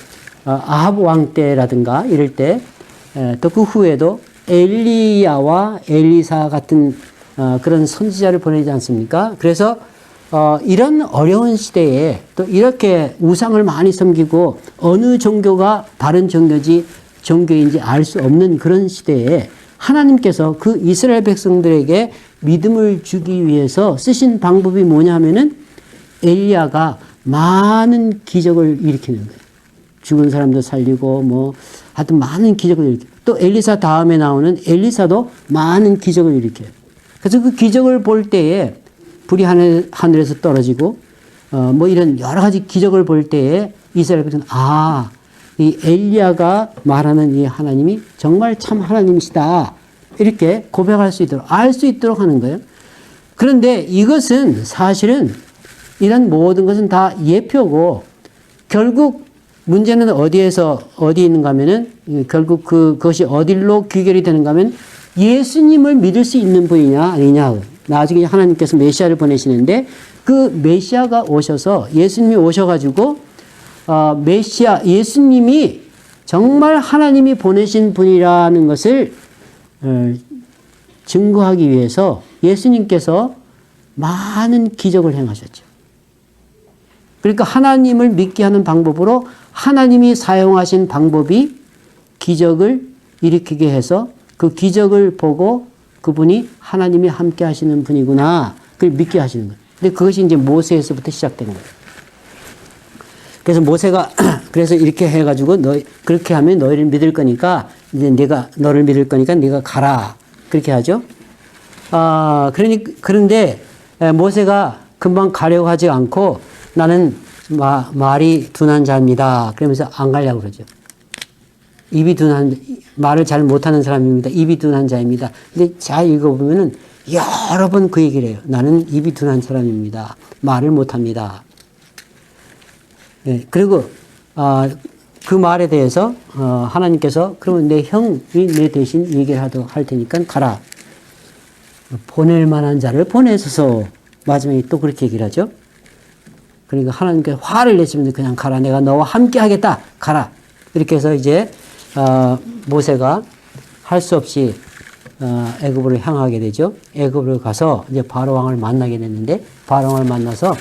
아합 왕 때라든가 이럴 때 또 그 후에도 엘리야와 엘리사 같은 그런 선지자를 보내지 않습니까? 그래서 이런 어려운 시대에 또 이렇게 우상을 많이 섬기고 어느 종교가 다른 종교인지 알 수 없는 그런 시대에 하나님께서 그 이스라엘 백성들에게 믿음을 주기 위해서 쓰신 방법이 뭐냐면은 엘리야가 많은 기적을 일으키는 거예요. 죽은 사람도 살리고 뭐 하여튼 많은 기적을 일으키고 또 엘리사 다음에 나오는 엘리사도 많은 기적을 일으켜요. 그래서 그 기적을 볼 때에 불이 하늘에서 떨어지고 뭐 이런 여러 가지 기적을 볼 때에 이스라엘 백성은 이 엘리야가 말하는 이 하나님이 정말 참 하나님이시다. 이렇게 고백할 수 있도록, 알 수 있도록 하는 거예요. 그런데 이것은 사실은 이런 모든 것은 다 예표고 결국 문제는 어디에 있는가 하면은 결국 그것이 어디로 귀결이 되는가 하면 예수님을 믿을 수 있는 분이냐 아니냐. 나중에 하나님께서 메시아를 보내시는데 그 메시아가 오셔서 예수님이 오셔가지고 예수님이 정말 하나님이 보내신 분이라는 것을 증거하기 위해서 예수님께서 많은 기적을 행하셨죠. 그러니까 하나님을 믿게 하는 방법으로 하나님이 사용하신 방법이 기적을 일으키게 해서 그 기적을 보고 그분이 하나님이 함께 하시는 분이구나. 그걸 믿게 하시는 거예요. 근데 그것이 이제 모세에서부터 시작된 거예요. 그래서 모세가 그래서 이렇게 해가지고 그렇게 하면 너희를 믿을 거니까 이제 내가 너를 믿을 거니까 네가 가라. 그렇게 하죠. 그런데 모세가 금방 가려고 하지 않고 나는 말이 둔한 자입니다. 그러면서 안 가려고 그러죠. 말을 잘 못하는 사람입니다. 입이 둔한 자입니다. 근데 잘 읽어보면은 여러 번 그 얘기를 해요. 나는 입이 둔한 사람입니다. 말을 못합니다. 네, 그리고 그 말에 대해서 하나님께서 그러면 내 형이 내 대신 얘기를 할 테니까 가라. 보낼 만한 자를 보내소서. 마지막에 또 그렇게 얘기를 하죠. 그러니까 하나님께서 화를 내시면서 그냥 가라. 내가 너와 함께 하겠다. 가라. 이렇게 해서 이제 모세가 할 수 없이 애굽으로 향하게 되죠. 애굽으로 가서 이제 바로 왕을 만나게 됐는데 바로 왕을 만나서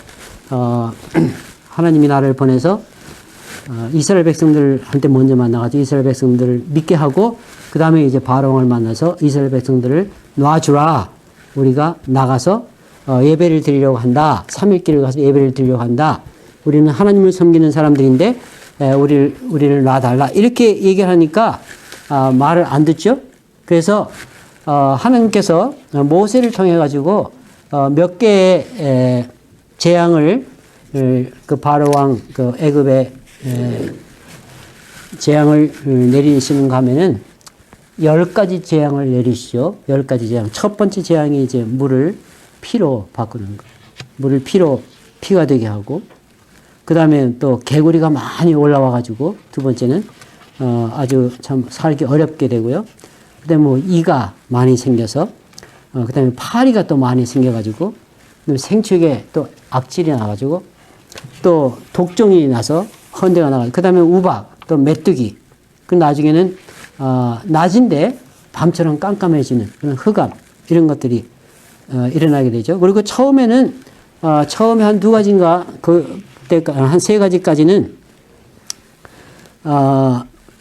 하나님이 나를 보내서 이스라엘 백성들한테 먼저 만나가지고 이스라엘 백성들을 믿게 하고 그 다음에 이제 바로 왕을 만나서 이스라엘 백성들을 놔주라. 우리가 나가서 예배를 드리려고 한다. 3일길을 가서 예배를 드리려고 한다. 우리는 하나님을 섬기는 사람들인데 우리를 놔달라. 이렇게 얘기를 하니까 말을 안 듣죠. 그래서 하나님께서 모세를 통해 가지고 몇 개의 재앙을 그 바로 왕 그 애굽에 재앙을 내리시는가 하면은 10가지 재앙을 내리시죠. 10가지 재앙. 첫 번째 재앙이 이제 물을 피로 바꾸는 거. 물을 피가 되게 하고, 그 다음에 또 개구리가 많이 올라와가지고, 두 번째는, 아주 참 살기 어렵게 되고요. 그 다음에 뭐 이가 많이 생겨서, 그 다음에 파리가 또 많이 생겨가지고, 그다음에 생축에 또 악질이 나가지고, 또 독종이 나서 헌데가 나가지고, 그 다음에 우박, 또 메뚜기, 그 나중에는 낮인데 밤처럼 깜깜해지는 그런 흑암 이런 것들이 일어나게 되죠. 그리고 처음에는 처음에 한 2가지인가 한 3가지까지는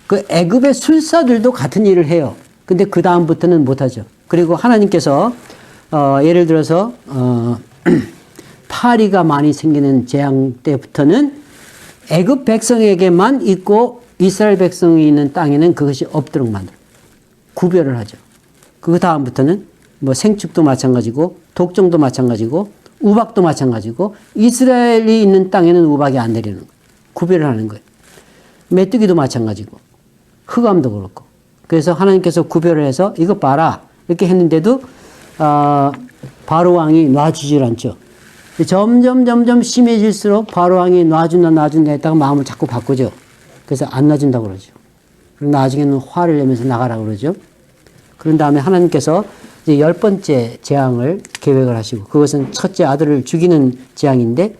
그 애굽의 술사들도 같은 일을 해요. 근데 그 다음부터는 못하죠. 그리고 하나님께서 예를 들어서 파리가 많이 생기는 재앙 때부터는 애굽 백성에게만 있고 이스라엘 백성이 있는 땅에는 그것이 없도록 만들어 구별을 하죠. 그 다음부터는 뭐 생축도 마찬가지고 독종도 마찬가지고 우박도 마찬가지고 이스라엘이 있는 땅에는 우박이 안 내리는 거예요. 구별을 하는 거예요. 메뚜기도 마찬가지고 흑암도 그렇고. 그래서 하나님께서 구별을 해서 이거 봐라 이렇게 했는데도 바로 왕이 놔주질 않죠. 점점 심해질수록 바로 왕이 놔준다 했다가 마음을 자꾸 바꾸죠. 그래서 안 놔준다고 그러죠. 그리고 나중에는 화를 내면서 나가라 그러죠. 그런 다음에 하나님께서 이제 10번째 재앙을 계획을 하시고, 그것은 첫째 아들을 죽이는 재앙인데,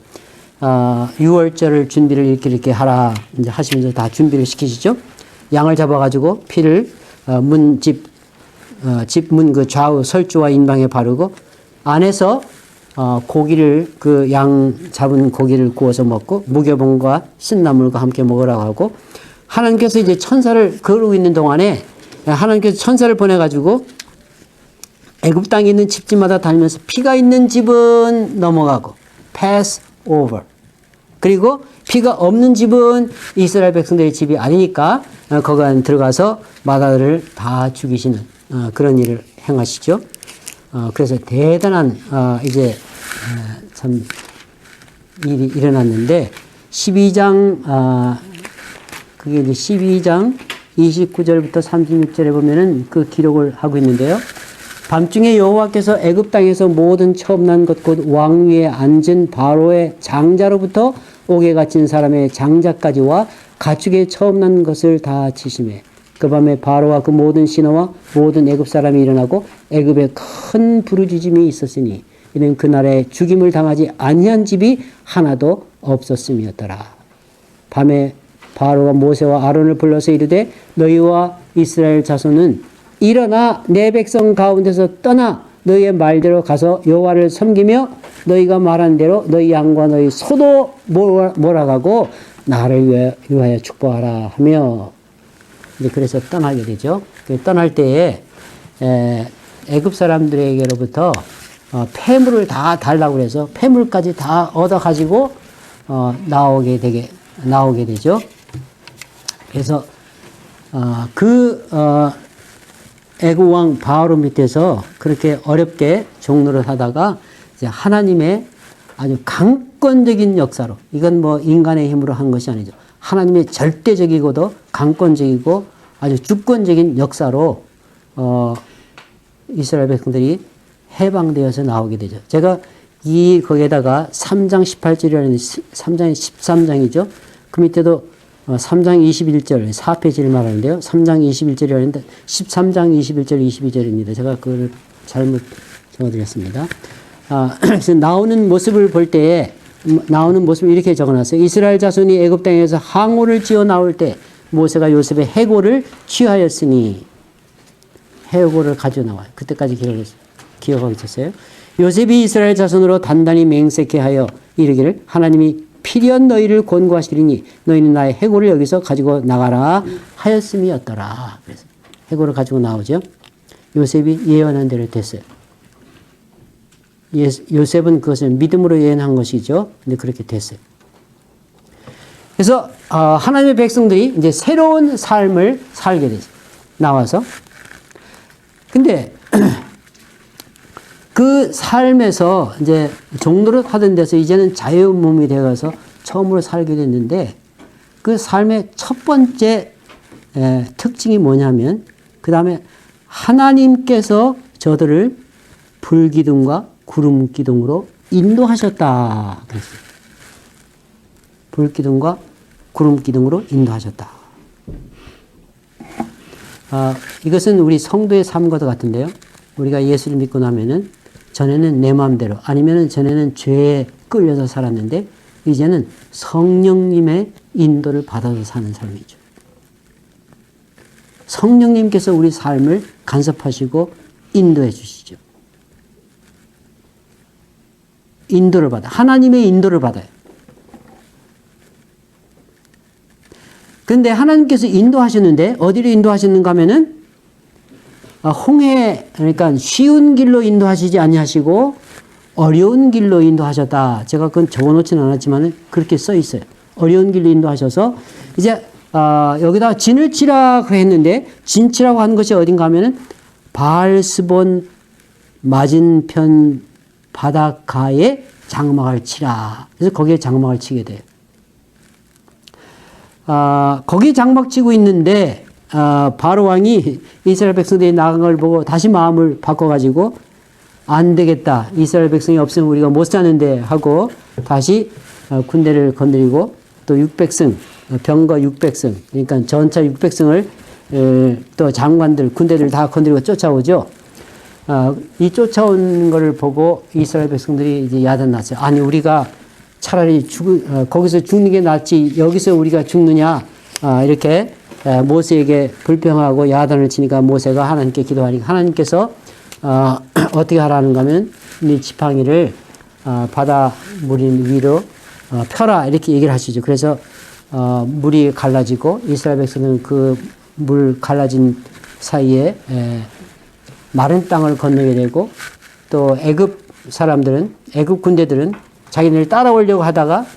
6월절을 준비를 이렇게 하라 이제 하시면서 다 준비를 시키시죠. 양을 잡아가지고 피를 집 문 그 좌우 설주와 인방에 바르고, 안에서 고기를 그 양 잡은 고기를 구워서 먹고 무교봉과 신나물과 함께 먹으라고 하고, 하나님께서 이제 천사를 그러고 있는 동안에 하나님께서 천사를 보내가지고 애굽 땅에 있는 집집마다 다니면서 피가 있는 집은 넘어가고 pass over, 그리고 피가 없는 집은 이스라엘 백성들의 집이 아니니까 거기 안에 들어가서 마다들을 다 죽이시는 그런 일을 행하시죠. 그래서 대단한 이제 참 일이 일어났는데 12장 그게 이제 12장 29절부터 36절에 보면은 그 기록을 하고 있는데요. 밤중에 여호와께서 애굽 땅에서 모든 처음 난 것 곧 왕위에 앉은 바로의 장자로부터 옥에 갇힌 사람의 장자까지와 가축의 처음 난 것을 다 치심해 그 밤에 바로와 그 모든 신하와 모든 애굽 사람이 일어나고 애굽에 큰 부르짖음이 있었으니 이는 그날에 죽임을 당하지 아니한 집이 하나도 없었음이었더라. 밤에 바로가 모세와 아론을 불러서 이르되 너희와 이스라엘 자손은 일어나 내 백성 가운데서 떠나 너희의 말대로 가서 여호와를 섬기며 너희가 말한 대로 너희 양과 너희 소도 몰아가고 나를 위하여 축복하라 하며, 이제 그래서 떠나게 되죠. 떠날 때에 애굽 사람들에게로부터 폐물을 다 달라고 해서 폐물까지 다 얻어 가지고 나오게 되죠. 그래서 애굽 왕 바로 밑에서 그렇게 어렵게 종노릇 하다가 이제 하나님의 아주 강권적인 역사로, 이건 뭐 인간의 힘으로 한 것이 아니죠. 하나님의 절대적이고도 강권적이고 아주 주권적인 역사로 이스라엘 백성들이 해방되어서 나오게 되죠. 제가 거기에다가 3장 18절이라는 3장이 13장이죠. 그 밑에도 3장 21절 4페이지를 말하는데요. 3장 21절이라는데 13장 21절 22절입니다. 제가 그걸 잘못 적어드렸습니다. 그래서 나오는 모습을 볼 때에 나오는 모습을 이렇게 적어놨어요. 이스라엘 자손이 애굽 땅에서 항오를 지어 나올 때 모세가 요셉의 해골을 취하였으니, 해골을 가져 나와요. 그때까지 기억하고 있었어요. 요셉이 이스라엘 자손으로 단단히 맹세케 하여 이르기를 하나님이 필연 너희를 권고하시리니 너희는 나의 해골을 여기서 가지고 나가라 하였음이었더라. 그래서 해골을 가지고 나오죠. 요셉이 예언한 대로 됐어요. 요셉은 그것을 믿음으로 예언한 것이죠. 근데 그렇게 됐어요. 그래서 하나님의 백성들이 이제 새로운 삶을 살게 되죠. 나와서. 근데 그 삶에서 이제 종노릇 하던 데서 이제는 자유의 몸이 되어서 처음으로 살게 됐는데, 그 삶의 첫 번째 특징이 뭐냐면 그 다음에 하나님께서 저들을 불기둥과 구름기둥으로 인도하셨다 그랬어요. 불기둥과 구름기둥으로 인도하셨다. 이것은 우리 성도의 삶과도 같은데요. 우리가 예수를 믿고 나면은 전에는 내 마음대로 아니면은 전에는 죄에 끌려서 살았는데 이제는 성령님의 인도를 받아서 사는 삶이죠. 성령님께서 우리 삶을 간섭하시고 인도해 주시죠. 인도를 받아. 하나님의 인도를 받아요. 그런데 하나님께서 인도하셨는데 어디로 인도하셨는가 하면은 홍해 그러니까 쉬운 길로 인도하시지 아니하시고 어려운 길로 인도하셨다. 제가 그건 적어놓지는 않았지만 그렇게 써 있어요. 어려운 길로 인도하셔서 이제 여기다 진을 치라고 했는데 진 치라고 하는 것이 어딘가 하면은 바알스본 맞은편 바닷가에 장막을 치라. 그래서 거기에 장막을 치게 돼요. 거기 장막 치고 있는데 바로 왕이 이스라엘 백성들이 나간 걸 보고 다시 마음을 바꿔가지고 안 되겠다. 이스라엘 백성이 없으면 우리가 못 사는데 하고 다시 군대를 건드리고 또 600승, 병거 600승, 그러니까 전차 600승을 또 장관들, 군대들 다 건드리고 쫓아오죠. 이 쫓아온 것을 보고 이스라엘 백성들이 이제 야단났어요. 아니, 우리가 차라리 거기서 죽는 게 낫지, 여기서 우리가 죽느냐, 이렇게 모세에게 불평하고 야단을 치니까 모세가 하나님께 기도하니까 하나님께서 어떻게 하라는가 하면 이 지팡이를 바다 물 위로 펴라 이렇게 얘기를 하시죠. 그래서 물이 갈라지고 이스라엘 백성은 그 물 갈라진 사이에 마른 땅을 건너게 되고 또 애굽 사람들은 애굽 군대들은 자기네를 따라오려고 하다가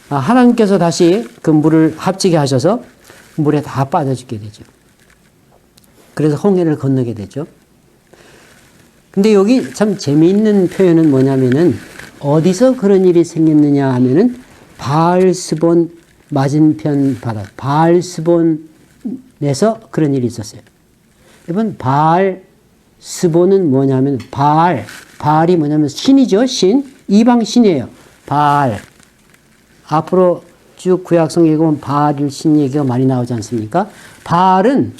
하나님께서 다시 그 물을 합치게 하셔서 물에 다 빠져 죽게 되죠. 그래서 홍해를 건너게 되죠. 근데 여기 참 재미있는 표현은 뭐냐면은 어디서 그런 일이 생겼느냐 하면은 바알스본 맞은편 바다, 바알스본에서 그런 일이 있었어요. 여러분, 바알스본은 뭐냐면 바알이 뭐냐면 신이죠. 신, 이방 신이에요. 바알. 앞으로 쭉 구약성경에 보면 바알 신 얘기가 많이 나오지 않습니까? 바알은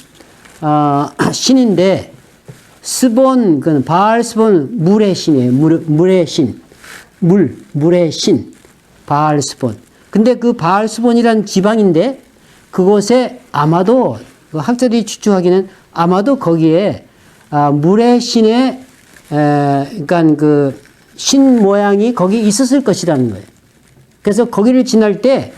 신인데 스본, 그 바알스본 물의 신이에요. 물의 신. 물의 신. 바알스본. 근데 그 바알스본이라는 지방인데 그곳에 아마도 학자들이 추측하기는 아마도 거기에 물의 신의 그러니까 그 신 모양이 거기 있었을 것이라는 거예요. 그래서 거기를 지날 때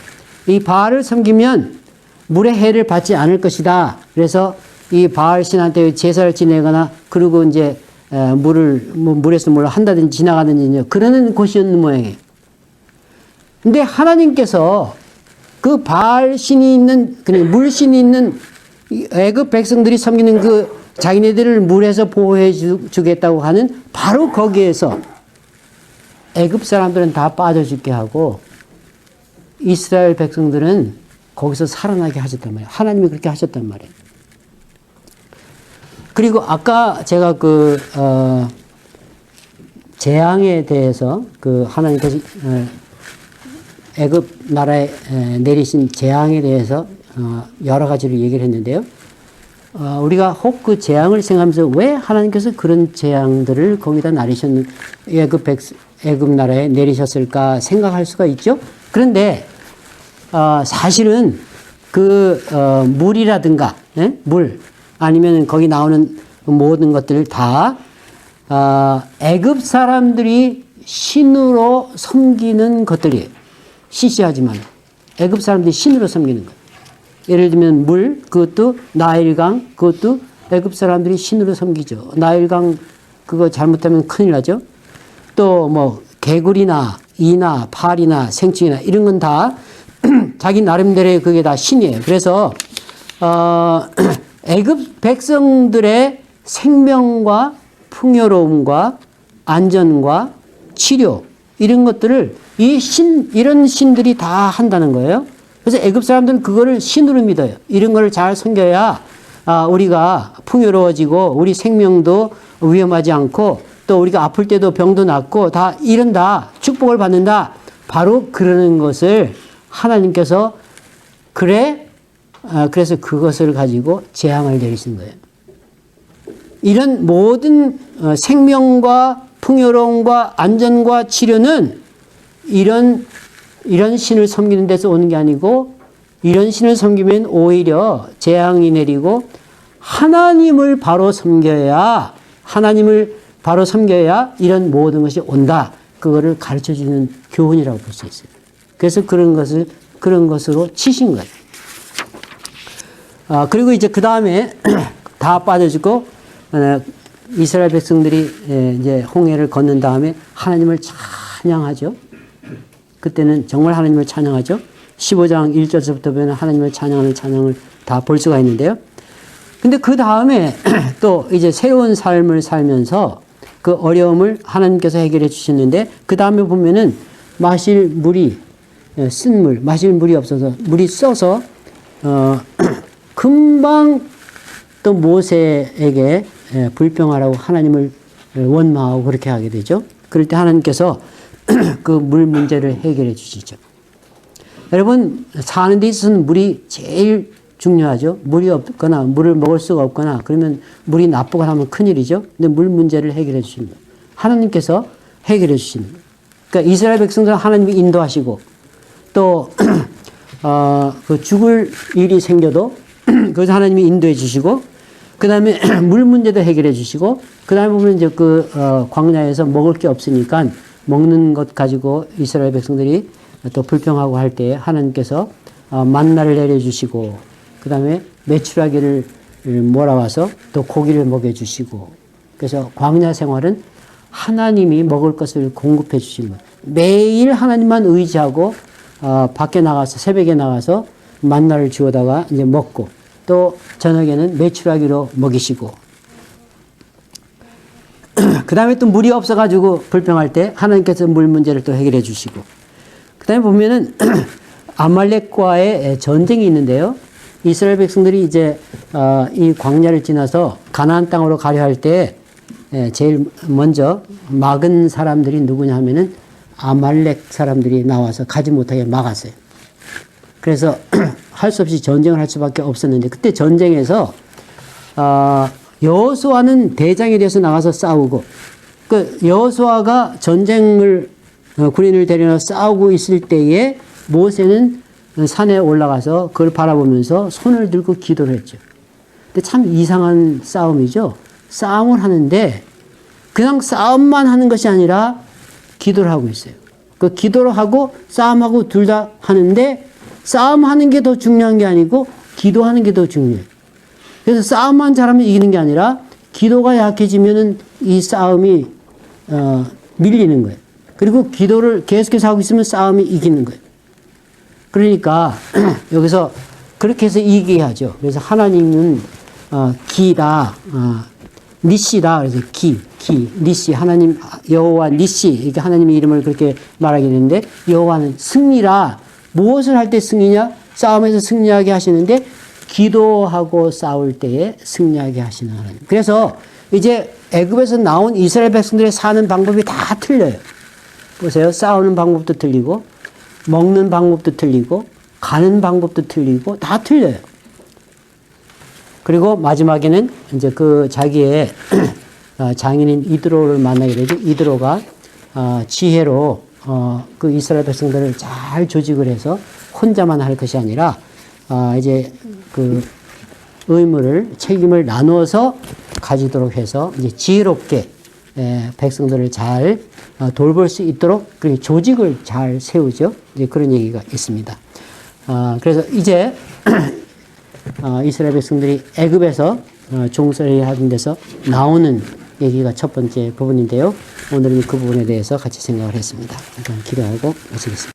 이 바알을 섬기면 물의 해를 받지 않을 것이다. 그래서 이 바알 신한테 제사를 지내거나 그리고 이제 물에서 뭘 한다든지 지나가든지 그러는 곳이었는 모양이에요. 근데 하나님께서 그 바알 신이 있는, 물신이 있는 애굽 백성들이 섬기는 그 자기네들을 물에서 보호해 주겠다고 하는 바로 거기에서 애굽 사람들은 다 빠져 죽게 하고 이스라엘 백성들은 거기서 살아나게 하셨단 말이에요. 하나님이 그렇게 하셨단 말이에요. 그리고 아까 제가 재앙에 대해서 하나님께서 애굽 나라에 내리신 재앙에 대해서 여러 가지를 얘기를 했는데요. 우리가 혹 그 재앙을 생각하면서 왜 하나님께서 그런 재앙들을 거기다 애굽 나라에 내리셨을까 생각할 수가 있죠. 그런데 사실은 물이라든가 물 아니면 거기 나오는 모든 것들을 다 애굽 사람들이 신으로 섬기는 것들이에요. 시시하지만 애굽 사람들이 신으로 섬기는 거예요. 예를 들면 물, 그것도 나일강, 그것도 애굽 사람들이 신으로 섬기죠. 나일강 그거 잘못하면 큰일 나죠. 또 뭐 개구리나 이나 파리나 생충이나 이런 건 다 자기 나름대로의 그게 다 신이에요. 그래서 애굽 백성들의 생명과 풍요로움과 안전과 치료 이런 것들을 이런 신들이 다 한다는 거예요. 그래서 애굽 사람들은 그거를 신으로 믿어요. 이런 걸 잘 섬겨야 우리가 풍요로워지고 우리 생명도 위험하지 않고 또 우리가 아플 때도 병도 낫고 다 이런다. 축복을 받는다. 바로 그러는 것을 하나님께서 그래서 그것을 가지고 재앙을 내리신 거예요. 이런 모든 생명과 풍요로움과 안전과 치료는 이런 신을 섬기는 데서 오는 게 아니고 이런 신을 섬기면 오히려 재앙이 내리고 하나님을 바로 섬겨야 이런 모든 것이 온다. 그거를 가르쳐 주는 교훈이라고 볼 수 있어요. 그래서 그런 것으로 치신 거예요. 그리고 이제 그 다음에 다 빠져주고 이스라엘 백성들이 이제 홍해를 건넌 다음에 하나님을 찬양하죠. 그때는 정말 하나님을 찬양하죠. 15장 1절부터 보면 하나님을 찬양하는 찬양을 다 볼 수가 있는데요. 근데 그 다음에 또 이제 새로운 삶을 살면서 그 어려움을 하나님께서 해결해 주셨는데 그 다음에 보면은 마실 물이 없어서 물이 써서 금방 또 모세에게 불평하라고 하나님을 원망하고 그렇게 하게 되죠. 그럴 때 하나님께서 그 물 문제를 해결해 주시죠. 여러분 사는 데 있어서는 물이 제일 중요하죠. 물이 없거나 물을 먹을 수가 없거나 그러면 물이 나쁘거나 하면 큰일이죠. 근데 물 문제를 해결해 주십니다. 하나님께서 해결해 주십니다. 그러니까 이스라엘 백성들은 하나님이 인도하시고 또 그 죽을 일이 생겨도 그래서 하나님이 인도해 주시고 그 다음에 물 문제도 해결해 주시고 그 다음에 보면 이제 그 광야에서 먹을 게 없으니까 먹는 것 가지고 이스라엘 백성들이 또 불평하고 할 때 하나님께서 만나를 내려주시고 그 다음에 메추라기를 몰아와서 또 고기를 먹여주시고 그래서 광야 생활은 하나님이 먹을 것을 공급해 주신 거예요. 매일 하나님만 의지하고 밖에 나가서 새벽에 나가서 만나를 주워다가 이제 먹고 또 저녁에는 메추라기로 먹이시고 그 다음에 또 물이 없어가지고 불평할 때 하나님께서 물 문제를 또 해결해 주시고 그 다음에 보면은 아말렉과의 전쟁이 있는데요. 이스라엘 백성들이 이제 이 광야를 지나서 가나안 땅으로 가려 할 때 제일 먼저 막은 사람들이 누구냐 하면은 아말렉 사람들이 나와서 가지 못하게 막았어요. 그래서 할 수 없이 전쟁을 할 수밖에 없었는데 그때 전쟁에서 여호수아는 대장이 돼서 나가서 싸우고 그 여호수아가 전쟁을 군인을 데려서 싸우고 있을 때에 모세는 산에 올라가서 그걸 바라보면서 손을 들고 기도를 했죠. 근데 참 이상한 싸움이죠. 싸움을 하는데 그냥 싸움만 하는 것이 아니라 기도를 하고 있어요. 그 기도를 하고 싸움하고 둘 다 하는데 싸움하는 게 더 중요한 게 아니고 기도하는 게 더 중요해요. 그래서 싸움만 잘하면 이기는 게 아니라 기도가 약해지면은 이 싸움이 밀리는 거예요. 그리고 기도를 계속해서 하고 있으면 싸움이 이기는 거예요. 그러니까 여기서 그렇게 해서 이기게 하죠. 그래서 하나님은 기다, 니시다. 그래서 니시, 하나님 여호와 니시 이렇게 하나님의 이름을 그렇게 말하게 되는데 여호와는 승리라. 무엇을 할 때 승리냐? 싸움에서 승리하게 하시는데 기도하고 싸울 때에 승리하게 하시는 하나님. 그래서 이제 애굽에서 나온 이스라엘 백성들의 사는 방법이 다 틀려요. 보세요. 싸우는 방법도 틀리고 먹는 방법도 틀리고 가는 방법도 틀리고 다 틀려요. 그리고 마지막에는 이제 그 자기의 장인인 이드로를 만나게 되죠. 이드로가 지혜로 그 이스라엘 백성들을 잘 조직을 해서 혼자만 할 것이 아니라 이제 그 책임을 나누어서 가지도록 해서 이제 지혜롭게 백성들을 잘 돌볼 수 있도록 그 조직을 잘 세우죠. 이제 그런 얘기가 있습니다. 그래서 이제 이스라엘 백성들이 애굽에서 종살이 하는 데서 나오는 얘기가 첫 번째 부분인데요. 오늘은 그 부분에 대해서 같이 생각을 했습니다. 일단 기도하고 마치겠습니다.